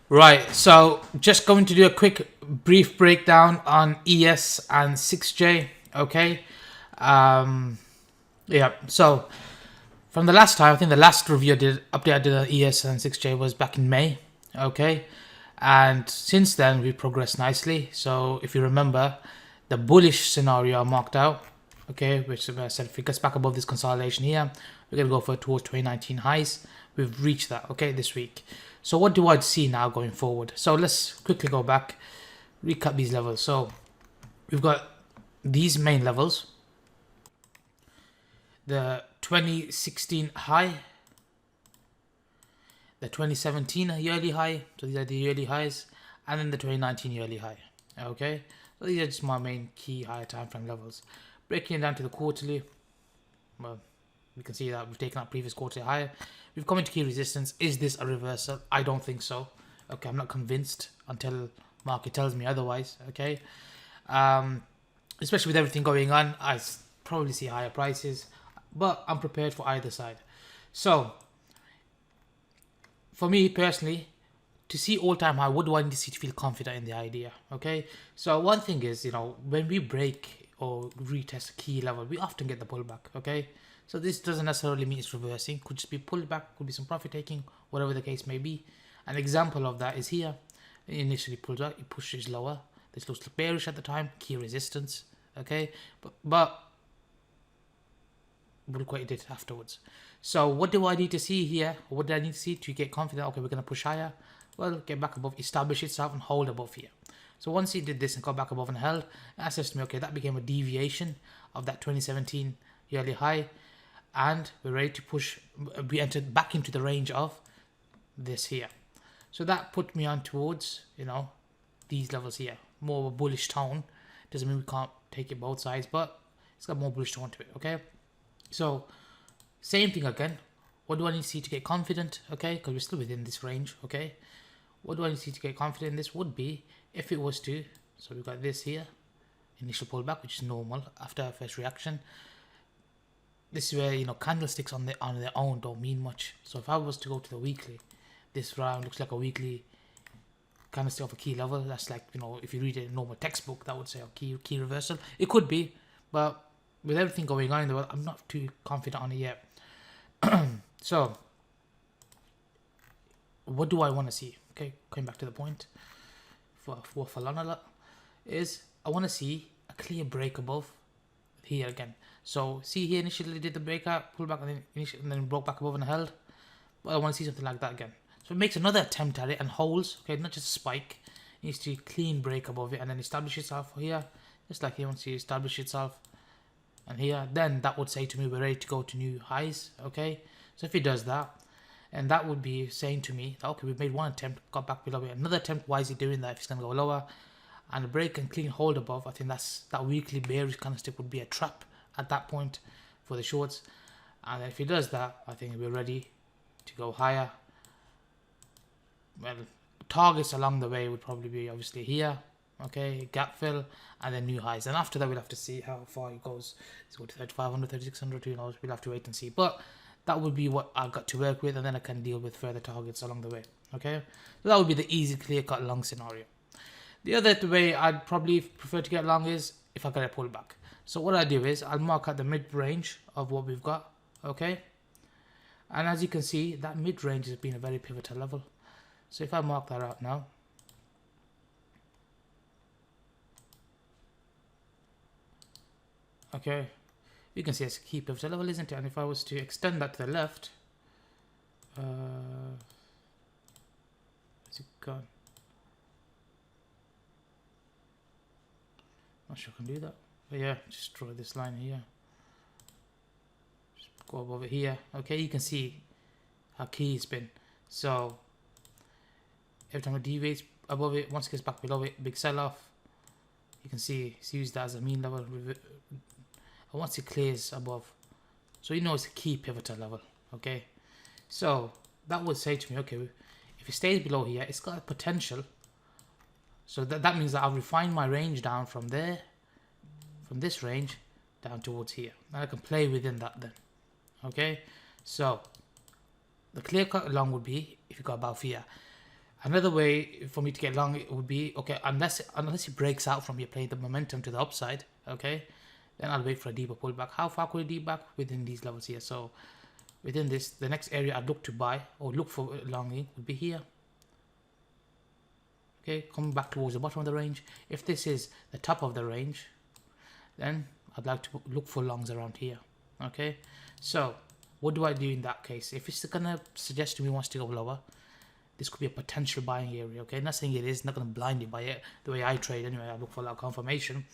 Right, so just going to do a quick brief breakdown on ES and 6J. Okay, um, yeah. So from the last time, I think the last review update I did on ES and 6J was back in May. Okay, and since then we progressed nicely. So if you remember, the bullish scenario I marked out. Okay, which I said if it gets back above this consolidation here, we're gonna go for towards 2019 highs. We've reached that. Okay, this week. So what do I see now going forward? So let's quickly go back, recap these levels. So we've got these main levels, the 2016 high, the 2017 yearly high, so these are the yearly highs, and then the 2019 yearly high. Okay, so these are just my main key higher time frame levels. Breaking it down to the quarterly, well, we can see that we've taken out previous quarterly higher. We've come into key resistance. Is this a reversal? I don't think so. Okay, I'm not convinced until market tells me otherwise. Okay, especially with everything going on, probably see higher prices, but I'm prepared for either side. So for me personally, to see all-time high, what do I need to see to feel confident in the idea? Okay, so one thing is, when we break or retest a key level, we often get the pullback. Okay, so this doesn't necessarily mean it's reversing. Could just be pullback, could be some profit taking, whatever the case may be. An example of that is here. It initially pulls out, it pushes lower. This looks bearish at the time, key resistance. Okay, but look what it did afterwards. So what do I need to see here? What do I need to see to get confident? Okay, we're going to push higher. Well, get back above, establish itself and hold above here. So once he did this and got back above and held, that says to me, okay, that became a deviation of that 2017 yearly high. And we're ready to push, we entered back into the range of this here. So that put me on towards, these levels here. More of a bullish tone. Doesn't mean we can't take it both sides, but it's got more bullish tone to it, okay? So, same thing again. What do I need to see to get confident? Okay, because we're still within this range. Okay, what do I need to see to get confident in this? Would be if it was to. So we've got this here, initial pullback, which is normal after our first reaction. This is where candlesticks on their own don't mean much. So if I was to go to the weekly, this round looks like a weekly candlestick of a key level. That's like if you read a normal textbook, that would say a key reversal. It could be, but with everything going on in the world, I'm not too confident on it yet. So, what do I want to see? Okay, coming back to the point for Falana is I want to see a clear break above here again. So, see here initially did the breakout, pull back, and then broke back above and held. But I want to see something like that again. So it makes another attempt at it and holds. Okay, not just a spike. It needs to clean break above it and then establish itself here, just like here. Once you establish itself. And here, then that would say to me we're ready to go to new highs. Okay, so if it does that, and that would be saying to me, okay, we've made one attempt, got back below it, another attempt. Why is he doing that if he's going to go lower? And a break and clean hold above, I think that weekly bearish candlestick would be a trap at that point for the shorts. And if he does that, I think we're ready to go higher. Well, targets along the way would probably be obviously here. Okay, gap fill, and then new highs. And after that, we'll have to see how far it goes. It's going to 3,500, 3,600, who knows? We'll have to wait and see. But that would be what I've got to work with, and then I can deal with further targets along the way. Okay, so that would be the easy, clear-cut long scenario. The other way I'd probably prefer to get long is if I get a pullback. So what I do is I'll mark out the mid-range of what we've got. Okay, and as you can see, that mid-range has been a very pivotal level. So if I mark that out now, okay, you can see it's a key pivotal level, isn't it? And if I was to extend that to the left, where's it gone? Not sure I can do that, but yeah, just draw this line here. Just go above it here. Okay, you can see how key it's been. So every time it deviates above it, once it gets back below it, big sell-off. You can see it's used that as a mean level. And once it clears above, so it's a key pivotal level. Okay, so that would say to me, okay, if it stays below here, it's got a potential. So that means that I've refined my range down from there, from this range down towards here, and I can play within that then. Okay, so the clear cut along would be if you got above here. Another way for me to get long it would be, okay, unless it breaks out from here, play the momentum to the upside, okay, then I'll wait for a deeper pullback. How far could it deep back? Within these levels here. So within this, the next area I'd look to buy or look for longing would be here. Okay, coming back towards the bottom of the range. If this is the top of the range, then I'd like to look for longs around here. Okay, so what do I do in that case? If it's gonna suggest to me wants to go lower, this could be a potential buying area. Okay, not saying it is, not gonna blind you by it. The way I trade anyway, I look for like confirmation.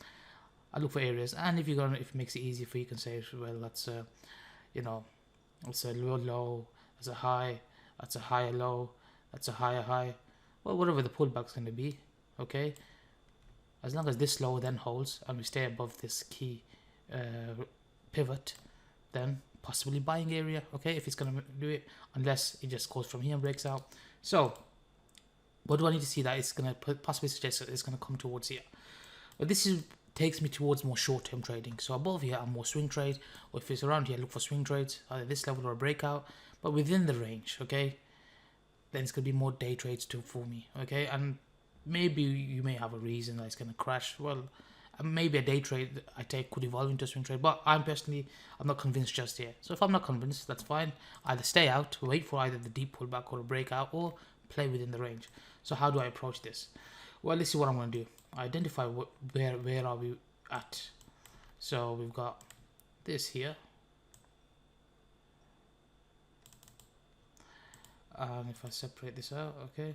I look for areas, and if it makes it easy for you, can say, well, that's you know, it's a low, that's a high, that's a higher low, that's a higher high. Well, whatever the pullback's going to be, okay? As long as this low then holds and we stay above this key pivot, then possibly buying area, okay? If it's going to do it, unless it just goes from here and breaks out. So, what do I need to see that it's going to possibly suggest that it's going to come towards here? Well, this takes me towards more short-term trading. So above here, I'm more swing trade, or if it's around here, look for swing trades, either this level or a breakout, but within the range, okay? Then it's going to be more day trades too for me, okay? And maybe you may have a reason that it's going to crash. Well, maybe a day trade I take could evolve into a swing trade, but I'm not convinced just yet. So if I'm not convinced, that's fine. Either stay out, wait for either the deep pullback or a breakout, or play within the range. So how do I approach this? Well, let's see what I'm going to do. Identify where are we at. So we've got this here. And if I separate this out, okay,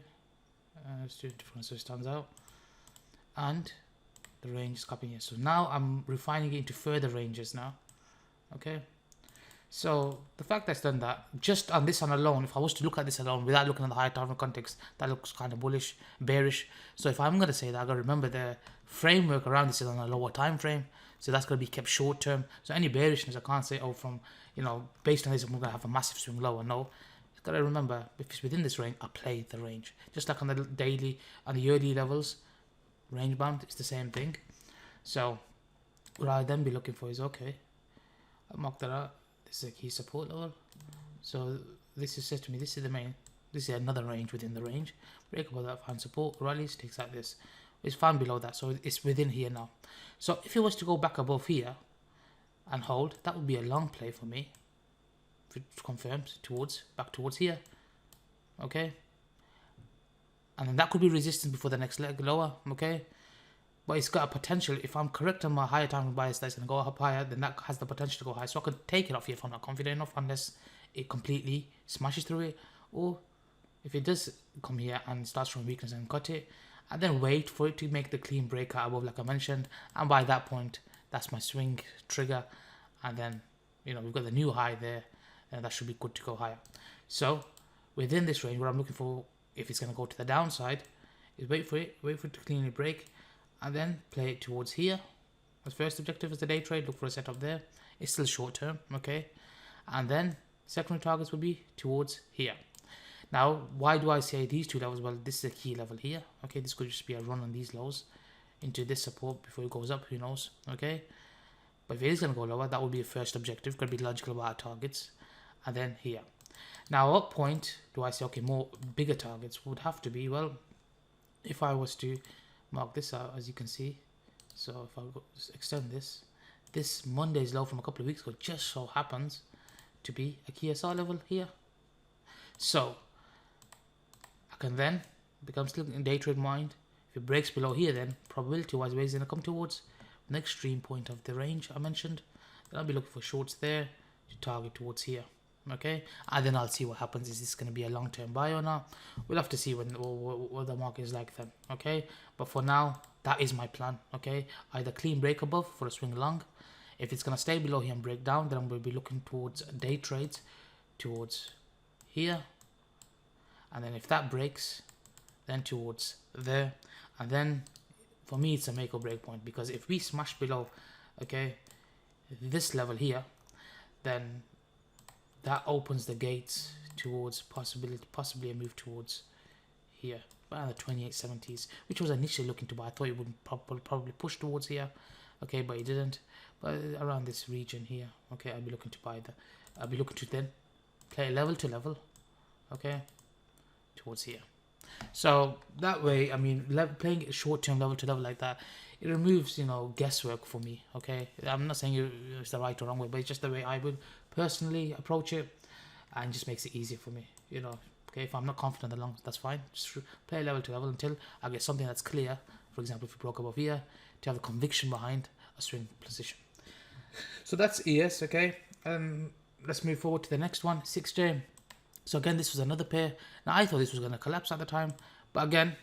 let's do it different so it stands out. And the range is copying here. So now I'm refining it into further ranges now. Okay. So the fact that it's done that, just on this one alone, if I was to look at this alone without looking at the higher time context, that looks kind of bullish, bearish. So if I'm going to say that, I got to remember the framework around this is on a lower time frame. So that's going to be kept short term. So any bearishness, I can't say, oh, from, based on this, I'm going to have a massive swing lower. No. You've got to remember, if it's within this range, I play the range. Just like on the daily and the yearly levels, range bound, it's the same thing. So what I'll then be looking for is, okay, I'll mark that out. This is a key support level. So this is said to me, this is the main, this is another range within the range. Break above that, find support, rallies, takes like this. It's found below that, so it's within here now. So if it was to go back above here and hold, that would be a long play for me. If it confirms back towards here. Okay. And then that could be resistance before the next leg lower. Okay. But it's got a potential, if I'm correct on my higher time bias that's going to go up higher, then that has the potential to go high. So I could take it off here if I'm not confident enough, unless it completely smashes through it. Or if it does come here and starts from weakness and cut it, and then wait for it to make the clean breakout above like I mentioned. And by that point, that's my swing trigger. And then, we've got the new high there, and that should be good to go higher. So within this range, what I'm looking for, if it's going to go to the downside, is wait for it to cleanly break, and then play it towards here. The first objective is the day trade, look for a setup there. It's still short term, okay? And then secondary targets will be towards here. Now, why do I say these two levels? Well, this is a key level here, okay? This could just be a run on these lows into this support before it goes up, who knows, okay? But if it is going to go lower, that would be a first objective. Got to be logical about our targets. And then here. Now, at what point do I say, okay, more bigger targets would have to be, well, if I was to mark this out, as you can see. So if I just extend this Monday's low from a couple of weeks ago just so happens to be a key SR level here. So I can then become still in day trade mind. If it breaks below here, then probability wise ways going to come towards the extreme point of the range I mentioned. Then I'll be looking for shorts there to target towards here. Okay, and then I'll see what happens. Is this going to be a long-term buy or not? We'll have to see what the market is like then. Okay, but for now, that is my plan. Okay, either clean break above for a swing long. If it's going to stay below here and break down, then I'm going to be looking towards day trades towards here. And then if that breaks, then towards there. And then for me, it's a make or break point, because if we smash below, okay, this level here, then that opens the gates towards possibly a move towards here, around the 2870s, which was initially looking to buy. I thought it would probably push towards here, okay, but it didn't. But around this region here, okay, I'll be looking to buy I'll be looking to then play level to level, okay, towards here. So that way, I mean, playing it short term, level to level like that, it removes, guesswork for me. Okay, I'm not saying it's the right or wrong way, but it's just the way I would personally approach it, and just makes it easier for me. Okay, if I'm not confident along, that's fine. Just play level to level until I get something that's clear. For example, if you broke above here, to have a conviction behind a swing position. So that's ES. Okay, let's move forward to the next one, 6J. So again, this was another pair. Now I thought this was going to collapse at the time, but again,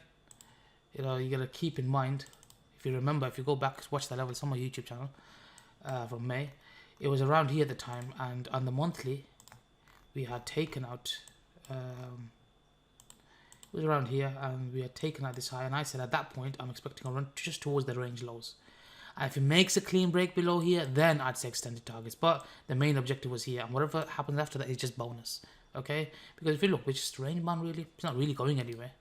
you gotta keep in mind. If you remember, if you go back, watch the level, it's on my YouTube channel from May. It was around here at the time, and on the monthly, we had taken out. It was around here, and we had taken out this high. And I said at that point, I'm expecting a run just towards the range lows. And if it makes a clean break below here, then I'd say extended targets. But the main objective was here, and whatever happens after that is just bonus. Okay, because if you look, we're just range bound really. It's not really going anywhere.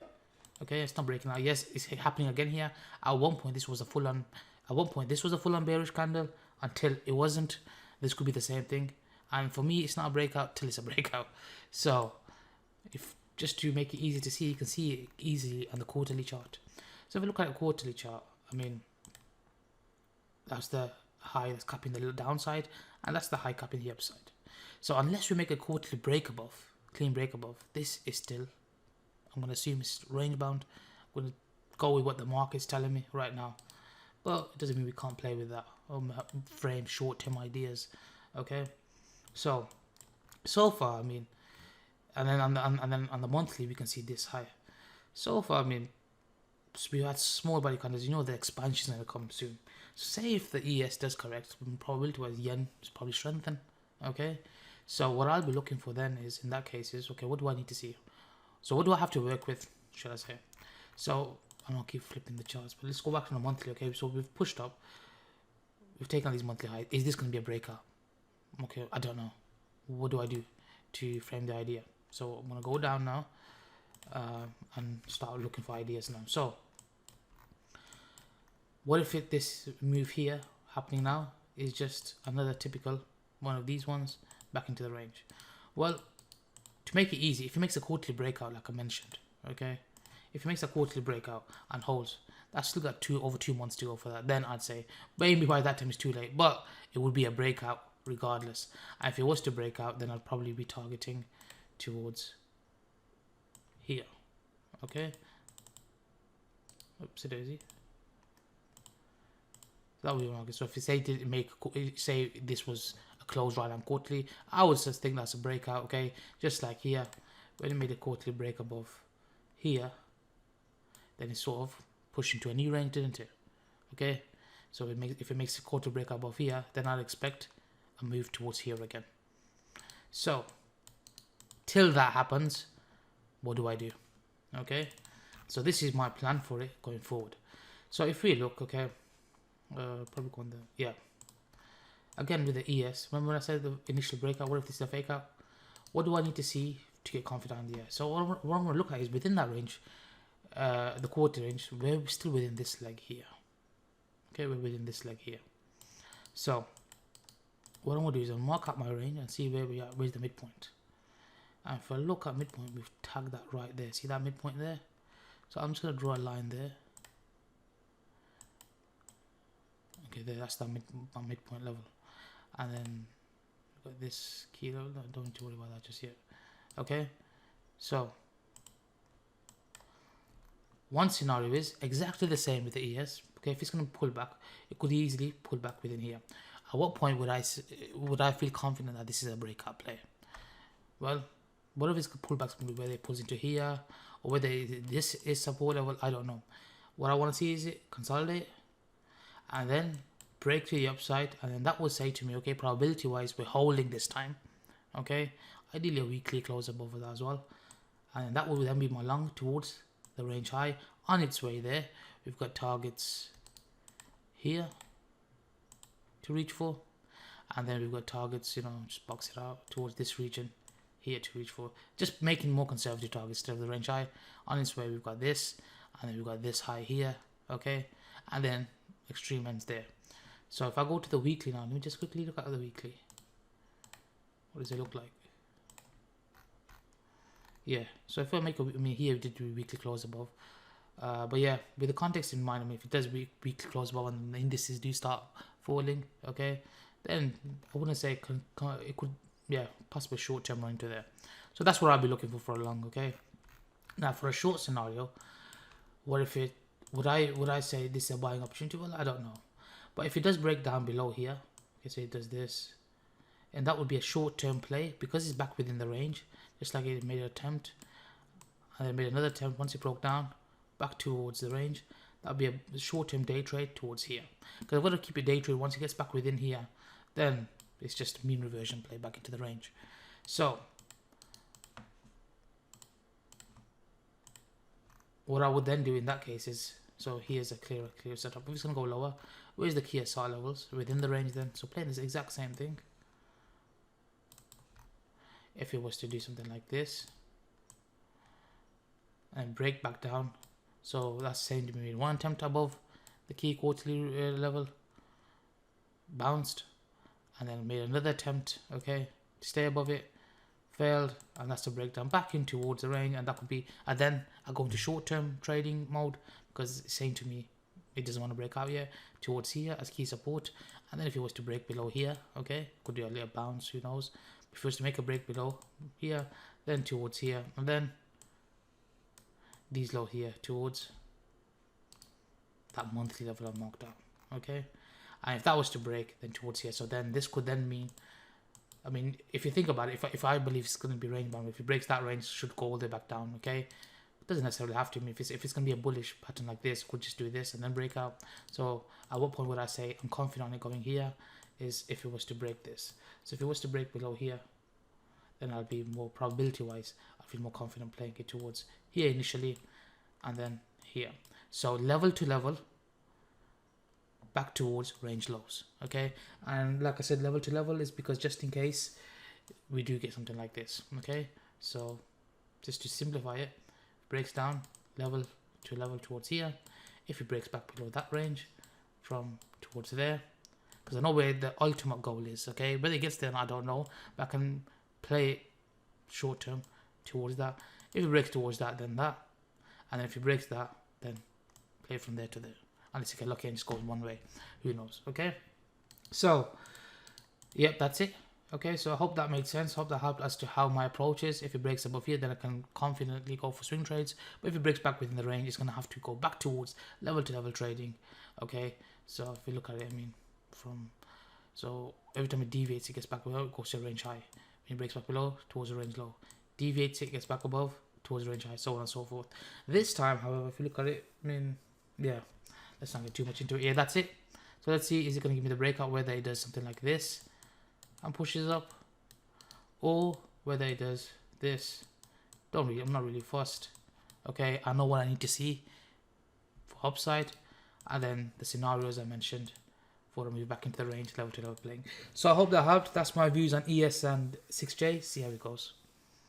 Okay, it's not breaking out. Yes, it's happening again here. At one point, this was a full on. At one point, this was a full on bearish candle until it wasn't. This could be the same thing. And for me, it's not a breakout till it's a breakout. So, if just to make it easy to see, you can see it easily on the quarterly chart. So if you look at a quarterly chart, I mean, that's the high that's capping the little downside, and that's the high capping the upside. So unless we make a quarterly break above, clean break above, this is still, I'm going to assume it's range bound. I'm going to go with what the market's telling me right now. But it doesn't mean we can't play with that or frame short-term ideas. Okay, so far, I mean, and then on the monthly we can see this high. So far, I mean, we had small body candles. The expansion is going to come soon. So say if the ES does correct, probability was yen is probably strengthen. Okay, so what I'll be looking for then is, in that case, is okay, what do I need to see? So what do I have to work with, should I say? So I'm gonna keep flipping the charts, but let's go back to the monthly. Okay, so we've pushed up, we've taken these monthly highs. Is this gonna be a breakout? Okay, I don't know. What do I do to frame the idea? So I'm gonna go down now and start looking for ideas now. So what if this move here happening now is just another typical one of these ones back into the range? Well, to make it easy, if it makes a quarterly breakout like I mentioned, okay, if it makes a quarterly breakout and holds, that's still got over 2 months to go for that, then I'd say maybe by that time it's too late, but it would be a breakout regardless. And if it was to break out, then I'd probably be targeting towards here. Okay, oopsie daisy. That would be market. So if you say this was a close right on quarterly, I would just think that's a breakout. Okay, just like here, when it made a quarterly break above here, then it's sort of pushed into a new range, didn't it? Okay, so if it makes a quarter break above here, then I'd expect a move towards here again. So till that happens, what do I do? Okay, so this is my plan for it going forward. So if we look, okay, probably go on there. Yeah. Again with the ES, remember when I said the initial breakout? What if this is a fake out? What do I need to see to get confident in the ES? So what I'm going to look at is within that range, the quarter range, we're still within this leg here. Okay, we're within this leg here. So what I'm going to do is I'll mark out my range and see where we are, where's the midpoint. And if I look at midpoint, we've tagged that right there. See that midpoint there? So I'm just going to draw a line there. Okay, there, that's that midpoint level. And then we've got this key level. I don't need to worry about that just yet. Okay, so one scenario is exactly the same with the ES. Okay, if it's going to pull back, it could easily pull back within here. At what point would I feel confident that this is a breakout play? Well, whatever this pullback's going to be, whether it pulls into here or whether this is support level, I don't know. What I want to see is it consolidate and then break to the upside, and then that will say to me, okay, probability wise we're holding this time. Okay, ideally a weekly close above that as well, and that will then be my long towards the range high. On its way there, we've got targets here to reach for, and then we've got targets, just box it out towards this region here to reach for, just making more conservative targets instead of the range high. On its way, we've got this, and then we've got this high here. Okay, and then extreme ends there. So if I go to the weekly now, let me just quickly look at the weekly. What does it look like? Yeah, so if I make a, I mean here we did do weekly close above, but yeah, with the context in mind, I mean if it does weekly close above and the indices do start falling, okay, then I wouldn't say it could, yeah, possibly short term run into there. So that's what I'll be looking for a long, okay. Now for a short scenario, what if it, would I say this is a buying opportunity? Well, I don't know, but if it does break down below here, okay, so it does this, and that would be a short term play because it's back within the range, just like it made an attempt and then made another attempt. Once it broke down back towards the range, that would be a short term day trade towards here, because I've got to keep a day trade. Once it gets back within here, then it's just mean reversion play back into the range. So what I would then do in that case is, so here's a clear setup. We're just going to go lower. Where's the key SR levels? Within the range then. So playing this exact same thing. If it was to do something like this and break back down, so that's saying to me one attempt above the key quarterly level, bounced, and then made another attempt, okay, to stay above it, failed, and that's the breakdown back in towards the range. And that could be, and then I go into short-term trading mode because it's saying to me it doesn't want to break out yet, towards here as key support. And then if it was to break below here, okay, could do a little bounce, who knows. If it was to make a break below here, then towards here, and then these low here towards that monthly level I marked out, okay. And if that was to break, then towards here, so then this could then mean, I mean, if you think about it, if I believe it's going to be range bound, if it breaks that range, it should go all the way back down, okay? It doesn't necessarily have to. I mean, if it's going to be a bullish pattern like this, it could just do this and then break out. So at what point would I say I'm confident on it going here? Is if it was to break this. So if it was to break below here, then I'll be more probability-wise, I feel more confident playing it towards here initially, and then here. So level to level, back towards range lows, okay. And like I said, level to level is because just in case we do get something like this, okay. So just to simplify it, breaks down level to level towards here. If it breaks back below that range from towards there, because I know where the ultimate goal is, okay. Whether it gets there, I don't know, but I can play it short term towards that. If it breaks towards that, then that, and then if it breaks that, then play from there to there. Unless you get lucky and just goes one way, who knows, okay. So yep, that's it, okay. So I hope that made sense. Hope that helped as to how my approach is. If it breaks above here, then I can confidently go for swing trades, but if it breaks back within the range, it's going to have to go back towards level to level trading, okay. So if you look at it, I mean, from, so every time it deviates, it gets back below, it goes to a range high. When it breaks back below, towards the range low, deviates, it gets back above, towards the range high, so on and so forth. This time, however, if you look at it, I mean, yeah, let's not get too much into it. Yeah, that's it. So let's see, is it going to give me the breakout, whether it does something like this and pushes up, or whether it does this. I'm not really fussed, okay. I know what I need to see for upside, and then the scenarios I mentioned for a move back into the range, level to level playing. So I hope that helped. That's my views on ES and 6J. See how it goes.